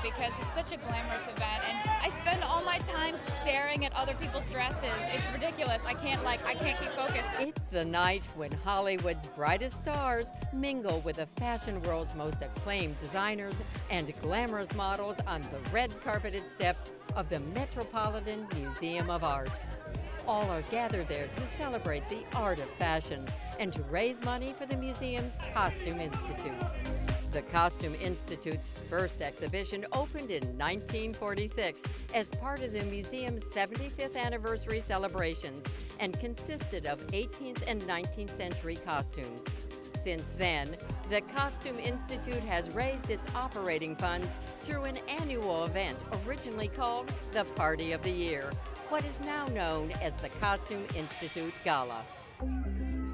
because it's such a glamorous event, and I spend all my time staring at other people's dresses. It's ridiculous. I can't keep focused. It's the night when Hollywood's brightest stars mingle with the fashion world's most acclaimed designers and glamorous models on the red carpeted steps of the Metropolitan Museum of Art. All are gathered there to celebrate the art of fashion and to raise money for the museum's Costume Institute. The Costume Institute's first exhibition opened in 1946 as part of the museum's 75th anniversary celebrations and consisted of 18th and 19th century costumes. Since then, the Costume Institute has raised its operating funds through an annual event originally called the Party of the Year, what is now known as the Costume Institute Gala.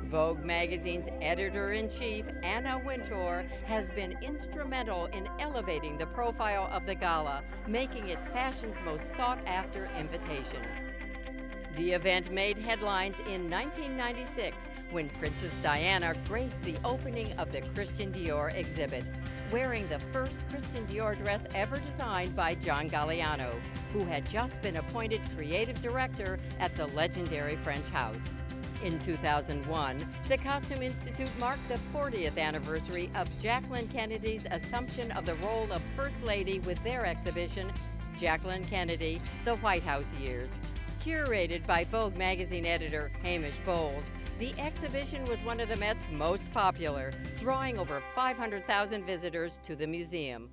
Vogue magazine's editor-in-chief, Anna Wintour, has been instrumental in elevating the profile of the gala, making it fashion's most sought-after invitation. The event made headlines in 1996 when Princess Diana graced the opening of the Christian Dior exhibit, wearing the first Christian Dior dress ever designed by John Galliano, who had just been appointed creative director at the legendary French house. In 2001, the Costume Institute marked the 40th anniversary of Jacqueline Kennedy's assumption of the role of First Lady with their exhibition, Jacqueline Kennedy, The White House Years. Curated by Vogue magazine editor Hamish Bowles, the exhibition was one of the Met's most popular, drawing over 500,000 visitors to the museum.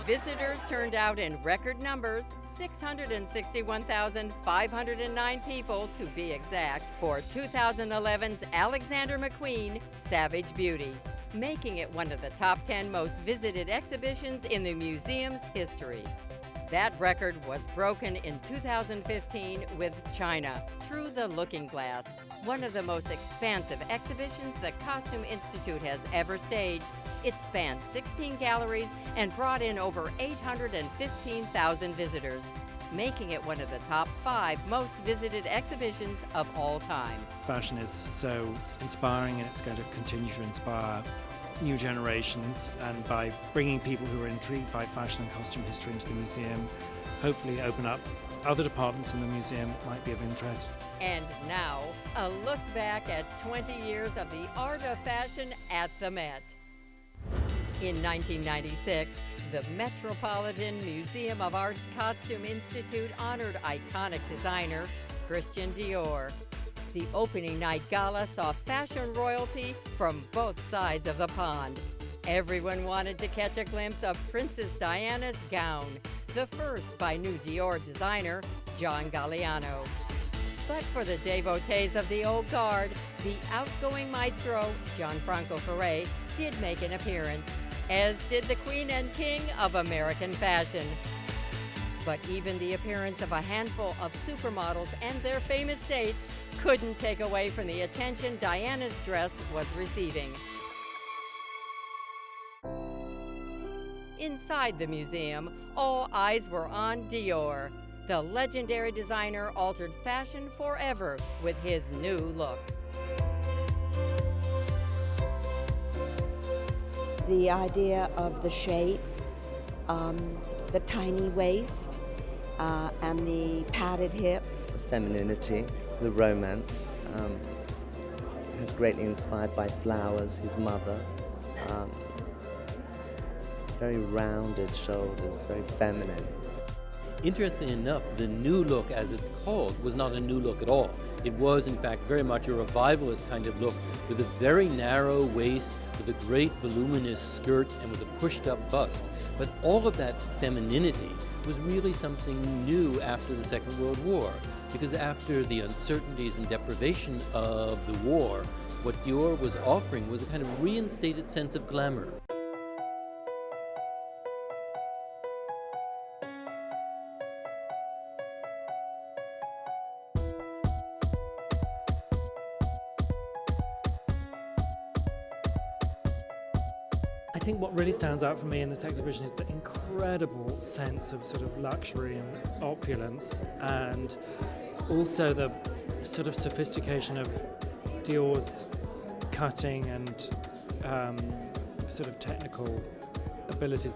Visitors turned out in record numbers, 661,509 people to be exact, for 2011's Alexander McQueen, Savage Beauty, making it one of the top 10 most visited exhibitions in the museum's history. That record was broken in 2015 with China, Through the Looking Glass, one of the most expansive exhibitions the Costume Institute has ever staged. It spanned 16 galleries and brought in over 815,000 visitors, making it one of the top 5 most visited exhibitions of all time. Fashion is so inspiring, and it's going to continue to inspire new generations, and by bringing people who are intrigued by fashion and costume history into the museum, hopefully open up other departments in the museum that might be of interest. And now, a look back at 20 years of the art of fashion at the Met. In 1996, the Metropolitan Museum of Art's Costume Institute honored iconic designer Christian Dior. The opening night gala saw fashion royalty from both sides of the pond. Everyone wanted to catch a glimpse of Princess Diana's gown, the first by new Dior designer John Galliano. But for the devotees of the old guard, the outgoing maestro, Gianfranco Ferré, did make an appearance, as did the Queen and King of American fashion. But even the appearance of a handful of supermodels and their famous dates couldn't take away from the attention Diana's dress was receiving. Inside the museum, all eyes were on Dior. The legendary designer altered fashion forever with his new look. The idea of the shape, the tiny waist, and the padded hips. The femininity, the romance, was greatly inspired by flowers, his mother. Very rounded shoulders, very feminine. Interestingly enough, the new look, as it's called, was not a new look at all. It was, in fact, very much a revivalist kind of look, with a very narrow waist, with a great voluminous skirt, and with a pushed-up bust. But all of that femininity was really something new after the Second World War, because after the uncertainties and deprivation of the war, what Dior was offering was a kind of reinstated sense of glamour. I think what really stands out for me in this exhibition is the incredible sense of sort of luxury and opulence, and also the sort of sophistication of Dior's cutting and sort of technical abilities.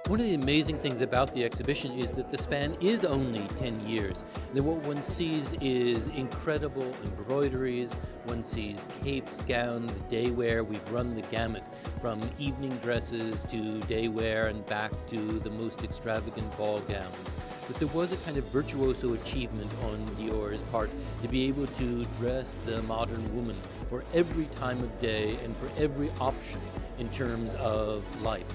One of the amazing things about the exhibition is that the span is only 10 years. That what one sees is incredible embroideries, one sees capes, gowns, day wear. We've run the gamut from evening dresses to day wear and back to the most extravagant ball gowns. But there was a kind of virtuoso achievement on Dior's part to be able to dress the modern woman for every time of day and for every option in terms of life.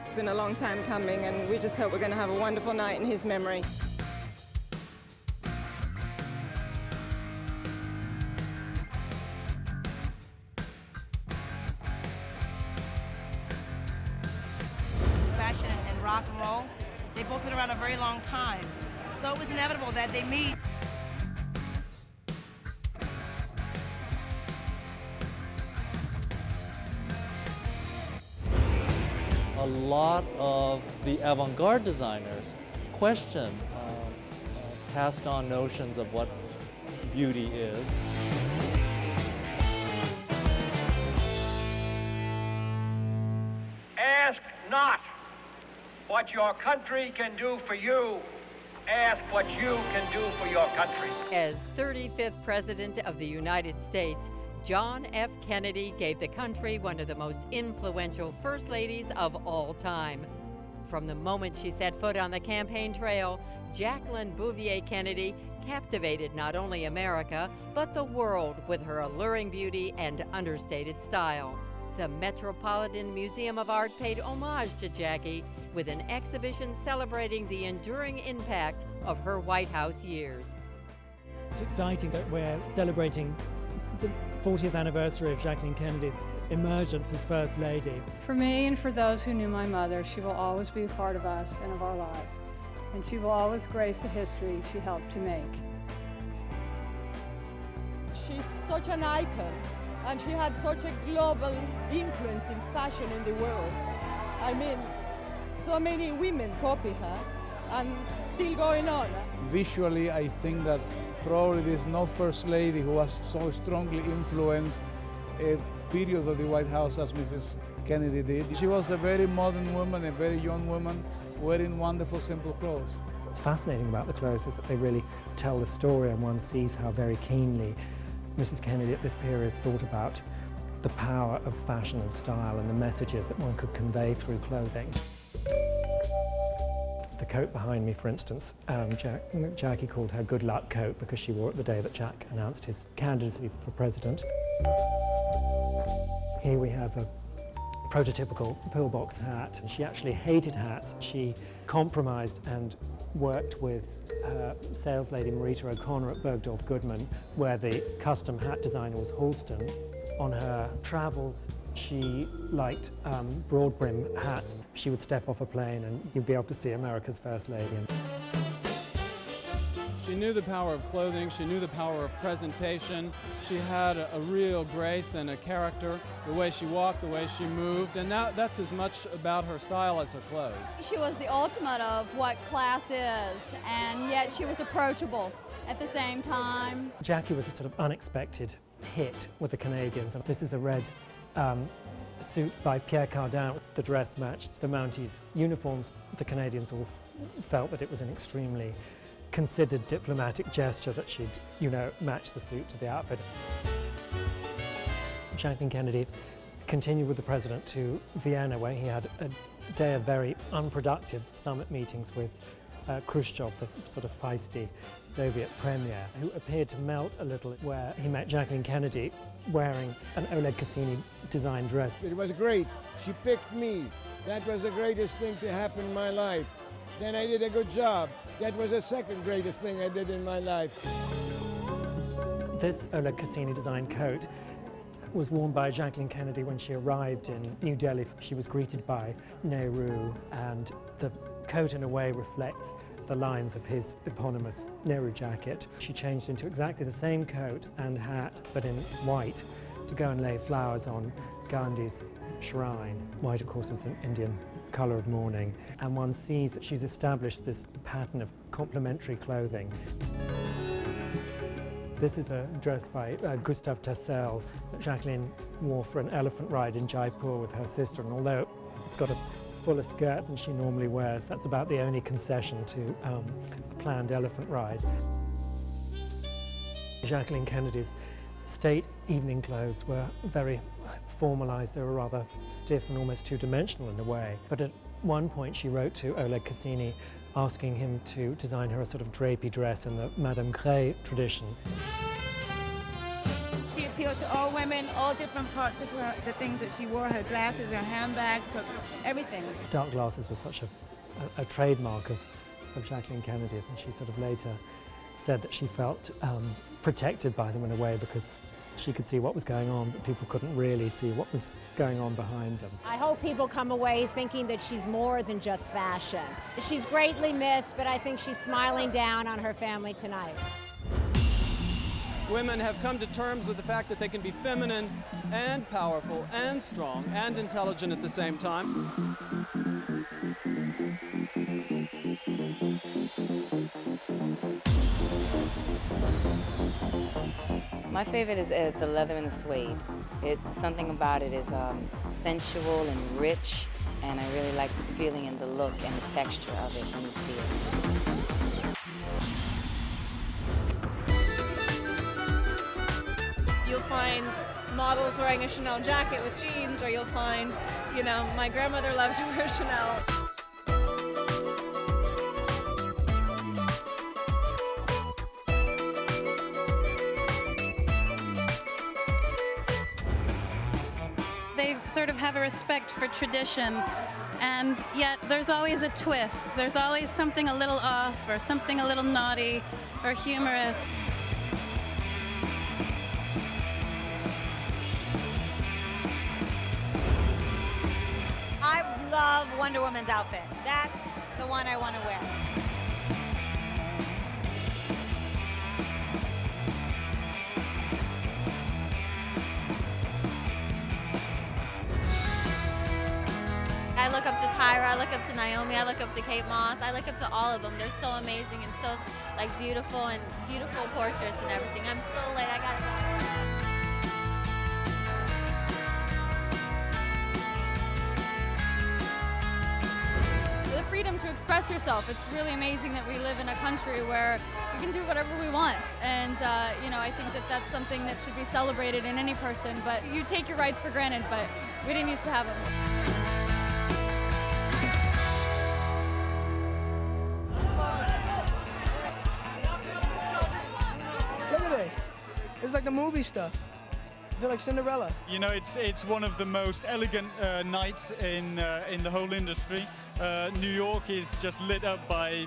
It's been a long time coming, and we just hope we're going to have a wonderful night in his memory. Fashion and rock and roll, they've both been around a very long time. So it was inevitable that they meet. A lot of the avant-garde designers question passed on notions of what beauty is. Ask not what your country can do for you. Ask what you can do for your country. As 35th President of the United States, John F. Kennedy gave the country one of the most influential First Ladies of all time. From the moment she set foot on the campaign trail, Jacqueline Kennedy captivated not only America, but the world with her alluring beauty and understated style. The Metropolitan Museum of Art paid homage to Jackie with an exhibition celebrating the enduring impact of her White House years. It's exciting that we're celebrating the 40th anniversary of Jacqueline Kennedy's emergence as First Lady. For me and for those who knew my mother, she will always be a part of us and of our lives. And she will always grace the history she helped to make. She's such an icon, and she had such a global influence in fashion in the world. I mean, so many women copy her, and still going on. Visually, I think that probably there's no First Lady who has so strongly influenced a period of the White House as Mrs. Kennedy did. She was a very modern woman, a very young woman, wearing wonderful, simple clothes. What's fascinating about the clothes is that they really tell the story, and one sees how very keenly Mrs. Kennedy at this period thought about the power of fashion and style and the messages that one could convey through clothing. The coat behind me, for instance, Jackie called her good luck coat because she wore it the day that Jack announced his candidacy for president. Here we have a prototypical pillbox hat. She actually hated hats. She compromised and worked with sales lady Marita O'Connor at Bergdorf Goodman, where the custom hat designer was Halston. On her travels, she liked broad brim hats. She would step off a plane and you'd be able to see America's First Lady. She knew the power of clothing, she knew the power of presentation. She had a real grace and a character, the way she walked, the way she moved, and that's as much about her style as her clothes. She was the ultimate of what class is, and yet she was approachable at the same time. Jackie was a sort of unexpected hit with the Canadians. This is a red suit by Pierre Cardin. The dress matched the Mounties' uniforms. The Canadians all felt that it was an extremely considered diplomatic gesture that she'd, match the suit to the outfit. Jacqueline Kennedy continued with the president to Vienna, where he had a day of very unproductive summit meetings with Khrushchev, the sort of feisty Soviet premier, who appeared to melt a little, where he met Jacqueline Kennedy wearing an Oleg Cassini designed dress. It was great. She picked me. That was the greatest thing to happen in my life. Then I did a good job. That was the second greatest thing I did in my life. This Oleg Cassini designed coat was worn by Jacqueline Kennedy when she arrived in New Delhi. She was greeted by Nehru, and the coat in a way reflects the lines of his eponymous Nehru jacket. She changed into exactly the same coat and hat, but in white, to go and lay flowers on Gandhi's shrine. White, of course, is an Indian colour of mourning, and one sees that she's established this pattern of complementary clothing. This is a dress by Gustave Tassel that Jacqueline wore for an elephant ride in Jaipur with her sister, and although it's got a fuller skirt than she normally wears, that's about the only concession to a planned elephant ride. Jacqueline Kennedy's state evening clothes were very formalized. They were rather stiff and almost two-dimensional in a way. But at one point she wrote to Oleg Cassini asking him to design her a sort of drapey dress in the Madame Grey tradition. She appealed to all women, all different parts of her, the things that she wore, her glasses, her handbags, everything. Dark glasses was such a trademark of Jacqueline Kennedy's, and she sort of later said that she felt protected by them in a way because she could see what was going on, but people couldn't really see what was going on behind them. I hope people come away thinking that she's more than just fashion. She's greatly missed, but I think she's smiling down on her family tonight. Women have come to terms with the fact that they can be feminine and powerful and strong and intelligent at the same time. My favorite is the leather and the suede. Something about it is sensual and rich, and I really like the feeling and the look and the texture of it when you see it. You'll find models wearing a Chanel jacket with jeans, or you'll find, you know, my grandmother loved to wear Chanel. They sort of have a respect for tradition, and yet there's always a twist. There's always something a little off, or something a little naughty, or humorous. I love Wonder Woman's outfit. That's the one I want to wear. I look up to Tyra, I look up to Naomi, I look up to Kate Moss, I look up to all of them. They're so amazing and so beautiful portraits and everything. I'm so late, I gotta The freedom to express yourself. It's really amazing that we live in a country where we can do whatever we want. And, you know, I think that that's something that should be celebrated in any person. But you take your rights for granted, but we didn't used to have them. Look at this. It's like the movie stuff. I feel like Cinderella. You know, it's one of the most elegant nights in the whole industry. New York is just lit up by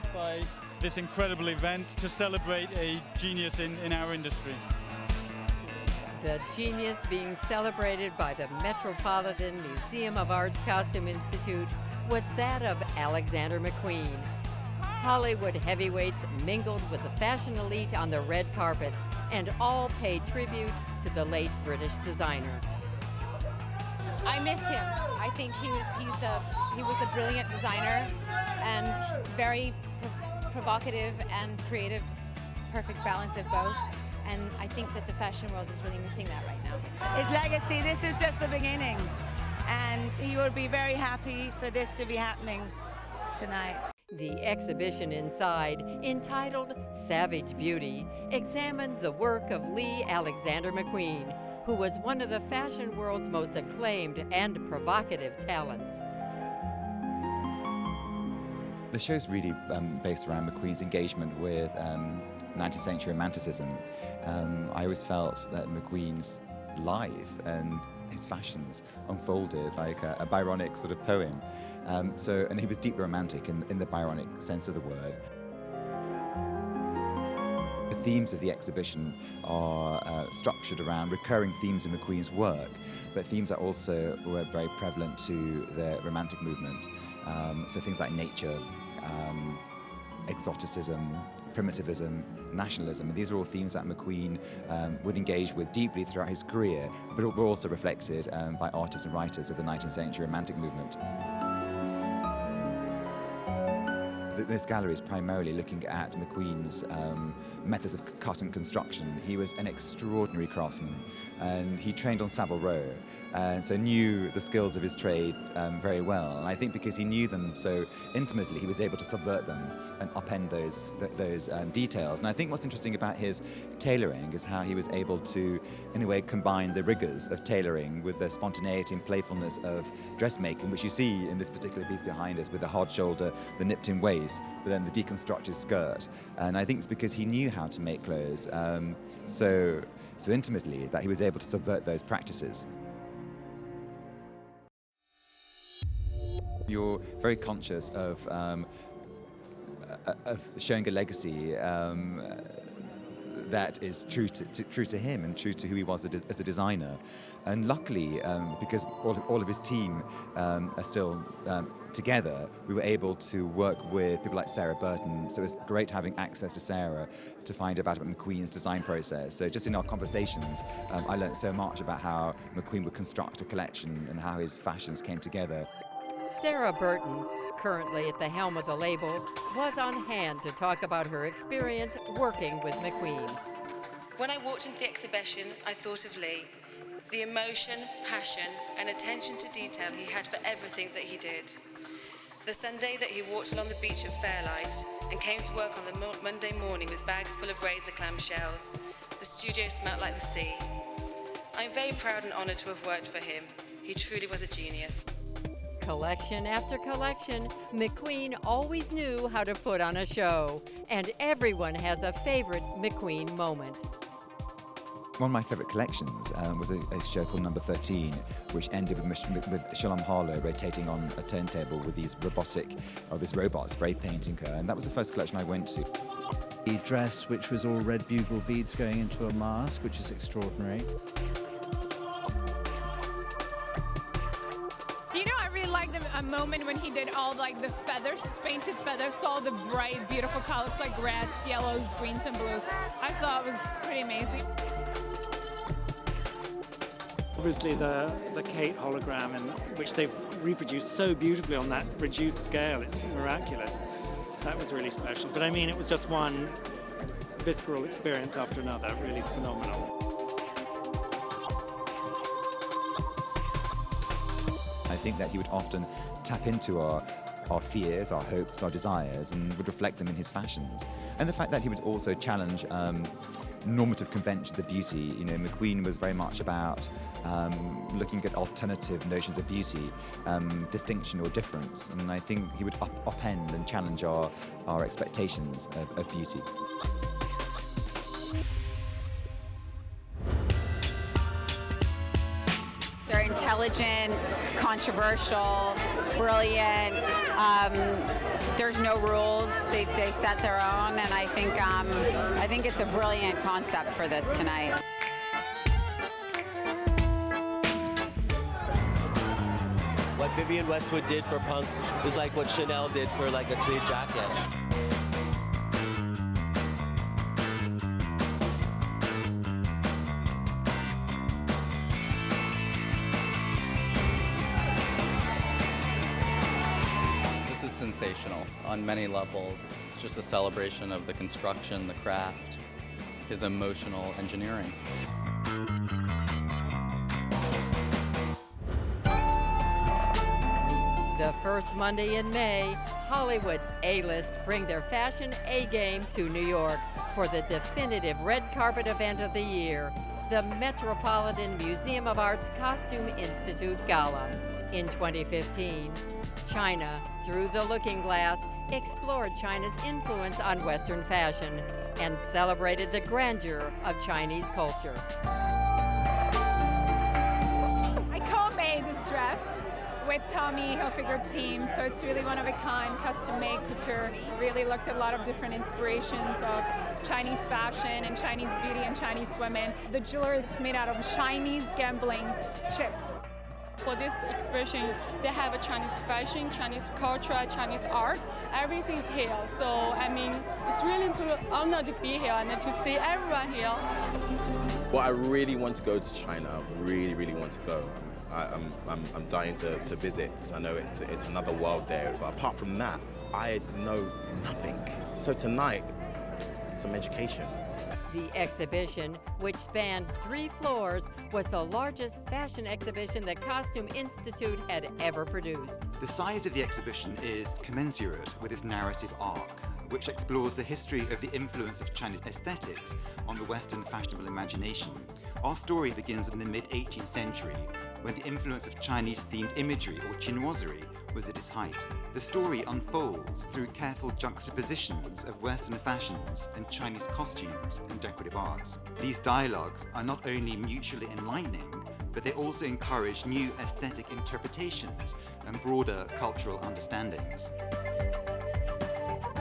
this incredible event to celebrate a genius in our industry. The genius being celebrated by the Metropolitan Museum of Art's Costume Institute was that of Alexander McQueen. Hollywood heavyweights mingled with the fashion elite on the red carpet and all paid tribute to the late British designer. I miss him. I think he was a brilliant designer and very provocative and creative, perfect balance of both. And I think that the fashion world is really missing that right now. His legacy, this is just the beginning. And he would be very happy for this to be happening tonight. The exhibition inside, entitled Savage Beauty, examined the work of Lee Alexander McQueen, who was one of the fashion world's most acclaimed and provocative talents. The show's really based around McQueen's engagement with 19th century romanticism. I always felt that McQueen's life and his fashions unfolded like a Byronic sort of poem. And he was deeply romantic in the Byronic sense of the word. The themes of the exhibition are structured around recurring themes in McQueen's work, but themes that also were very prevalent to the Romantic movement. So things like nature, exoticism, primitivism, nationalism. And these are all themes that McQueen would engage with deeply throughout his career, but were also reflected by artists and writers of the 19th century Romantic movement. This gallery is primarily looking at McQueen's methods of cut and construction. He was an extraordinary craftsman, and he trained on Savile Row, and so knew the skills of his trade very well. And I think because he knew them so intimately, he was able to subvert them and upend those details. And I think what's interesting about his tailoring is how he was able to, in a way, combine the rigors of tailoring with the spontaneity and playfulness of dressmaking, which you see in this particular piece behind us with the hard shoulder, the nipped-in waist, but then the deconstructed skirt. And I think it's because he knew how to make clothes so intimately that he was able to subvert those practices. You're very conscious of showing a legacy that is true to him and true to who he was as a designer. And luckily, because all of his team are still together, we were able to work with people like Sarah Burton. So it was great having access to Sarah to find out about McQueen's design process. So just in our conversations, I learned so much about how McQueen would construct a collection and how his fashions came together. Sarah Burton, currently at the helm of the label, was on hand to talk about her experience working with McQueen. When I walked into the exhibition, I thought of Lee. The emotion, passion, and attention to detail he had for everything that he did. The Sunday that he walked along the beach at Fairlight and came to work on the Monday morning with bags full of razor clam shells, the studio smelt like the sea. I'm very proud and honoured to have worked for him. He truly was a genius. Collection after collection, McQueen always knew how to put on a show, and everyone has a favorite McQueen moment. One of my favourite collections was a show called Number 13, which ended with Shalom Harlow rotating on a turntable with this robot spray painting her, and that was the first collection I went to. The dress, which was all red bugle beads going into a mask, which is extraordinary. A moment when he did all like the feathers, painted feathers, all the bright, beautiful colors like reds, yellows, greens, and blues. I thought it was pretty amazing. Obviously the Kate hologram, in which they've reproduced so beautifully on that reduced scale, it's miraculous. That was really special. But I mean, it was just one visceral experience after another, really phenomenal. I think that he would often tap into our fears, our hopes, our desires, and would reflect them in his fashions. And the fact that he would also challenge normative conventions of beauty. You know, McQueen was very much about looking at alternative notions of beauty, distinction or difference. And I think he would upend and challenge our expectations of beauty. They're intelligent, controversial, brilliant. There's no rules. They set their own, and I think it's a brilliant concept for this tonight. What Vivienne Westwood did for punk is like what Chanel did for like a tweed jacket. Sensational on many levels. It's just a celebration of the construction, the craft, his emotional engineering. The first Monday in May, Hollywood's A-list bring their fashion A-game to New York for the definitive red carpet event of the year, the Metropolitan Museum of Art's Costume Institute Gala. In 2015, China, through the looking glass, explored China's influence on Western fashion and celebrated the grandeur of Chinese culture. I co-made this dress with Tommy Hilfiger team, so it's really one of a kind, custom-made couture. Really looked at a lot of different inspirations of Chinese fashion and Chinese beauty and Chinese women. The jewelry is made out of Chinese gambling chips. for this exhibition, they have a Chinese fashion, Chinese culture, Chinese art, everything's here. So, I mean, it's really an honor to be here and to see everyone here. Well, I really want to go to China. I really want to go. I'm dying to visit because I know it's another world there. But apart from that, I know nothing. So tonight, some education. The exhibition, which spanned 3 floors, was the largest fashion exhibition the Costume Institute had ever produced. The size of the exhibition is commensurate with its narrative arc, which explores the history of the influence of Chinese aesthetics on the Western fashionable imagination. Our story begins in the mid-18th century, when the influence of Chinese-themed imagery, or chinoiserie, was at its height. The story unfolds through careful juxtapositions of Western fashions and Chinese costumes and decorative arts. These dialogues are not only mutually enlightening, but they also encourage new aesthetic interpretations and broader cultural understandings.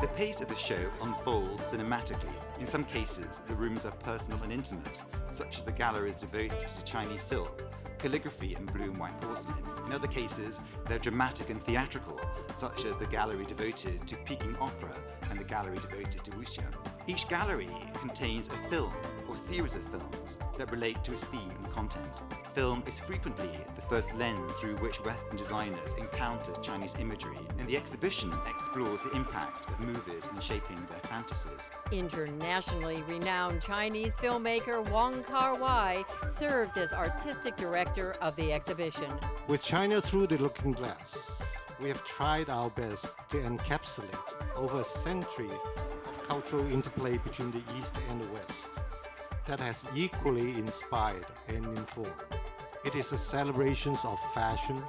The pace of the show unfolds cinematically. In some cases, the rooms are personal and intimate, such as the galleries devoted to Chinese silk, calligraphy and blue and white porcelain. In other cases, they're dramatic and theatrical, such as the gallery devoted to Peking opera and the gallery devoted to wuxia. Each gallery contains a film or series of films that relate to its theme and content. Film is frequently the first lens through which Western designers encounter Chinese imagery, and the exhibition explores the impact of movies in shaping their fantasies. Internationally renowned Chinese filmmaker Wong Kar-wai served as artistic director of the exhibition. With China through the looking glass, we have tried our best to encapsulate over a century of cultural interplay between the East and the West that has equally inspired and informed. It is a celebration of fashion,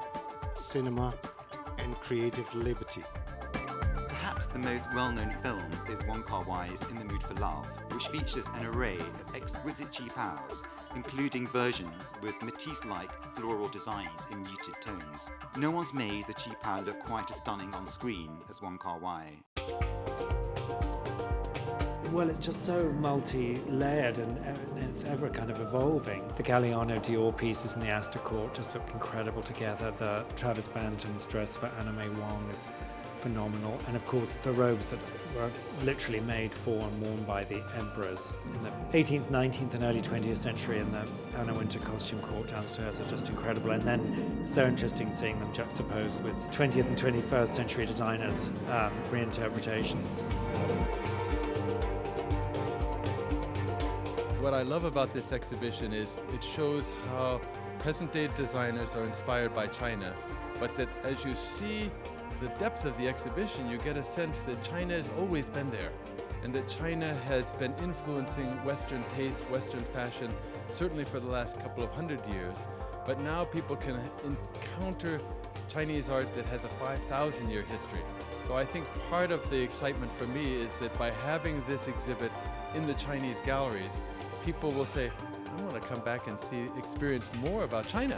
cinema, and creative liberty. Perhaps the most well-known film is Wong Kar-wai's In the Mood for Love, which features an array of exquisite cheapaos, including versions with Matisse-like floral designs in muted tones. No one's made the cheapao look quite as stunning on screen as Wong Kar-wai. Well, it's just so multi-layered and it's ever kind of evolving. The Galliano Dior pieces in the Astor Court just look incredible together. The Travis Banton's dress for Anna May Wong is phenomenal. And of course, the robes that were literally made for and worn by the emperors in the 18th, 19th and early 20th century in the Anna Wintour Costume Court downstairs are just incredible. And then so interesting seeing them juxtaposed with 20th and 21st century designers' reinterpretations. What I love about this exhibition is it shows how present-day designers are inspired by China, but that as you see the depth of the exhibition, you get a sense that China has always been there, and that China has been influencing Western taste, Western fashion, certainly for the last couple of 100 years. But now people can encounter Chinese art that has a 5,000-year history. So I think part of the excitement for me is that by having this exhibit in the Chinese galleries, people will say, I want to come back and experience more about China.